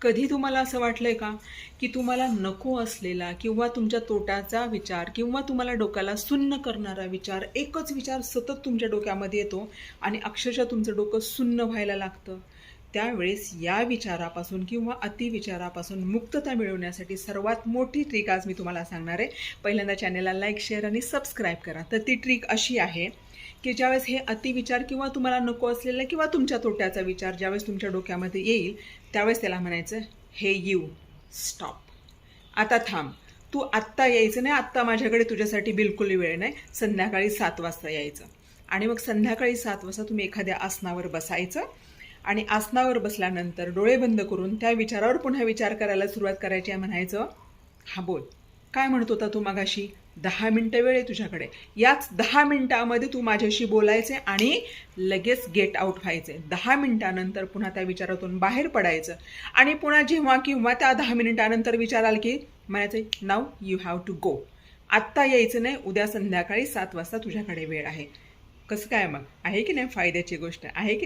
कधी तुम्हाला असं वाटलंय का की तुम्हाला नको असलेला किंवा तुमच्या तोट्याचा विचार किंवा तुम्हाला डोक्याला सुन्न करणारा विचार, एकच विचार सतत तुमच्या डोक्यामध्ये येतो आणि अक्षरशः तुमचं डोकं सुन्न व्हायला लागतं? त्यावेळेस या विचारापासून किंवा अतिविचारापासून मुक्तता मिळवण्यासाठी सर्वात मोठी ट्रिक आज मी तुम्हाला सांगणार आहे. पहिल्यांदा चॅनलला लाईक, शेअर आणि सबस्क्राईब करा. तर ती ट्रिक अशी आहे की ज्यावेळेस हे अतिविचार किंवा तुम्हाला नको असलेला किंवा तुमच्या तोट्याचा विचार ज्यावेळेस तुमच्या डोक्यामध्ये येईल, त्यावेळेस त्याला म्हणायचं, हे यू स्टॉप. आता थांब. तू आत्ता यायचं नाही, आत्ता माझ्याकडे तुझ्यासाठी बिलकुल वेळ नाही. संध्याकाळी 7 वाजता यायचं. आणि मग संध्याकाळी 7 वाजता तुम्ही एखाद्या आसनावर बसायचं आणि आसनावर बसल्यानंतर डोळे बंद करून त्या विचारावर पुन्हा विचार करायला सुरुवात करायची आहे. म्हणायचं, हा बोल, काय म्हणत होता तू मगाशी? 10 मिनटं वेळ आहे तुझ्याकडे. याच 10 मिनटामध्ये तू माझ्याशी बोलायचे आणि लगेच गेट आउट व्हायचे. 10 मिनिटानंतर पुन्हा त्या विचारातून बाहेर पडायचं आणि पुन्हा जेव्हा किंवा त्या 10 मिनिटानंतर विचार आला की म्हणायचं, now you have to go. आत्ता यायचं नाही, उद्या संध्याकाळी 7 वाजता तुझ्याकडे वेळ आहे. कसं काय मग? आहे की नाही फायद्याची गोष्ट? आहे की नाही?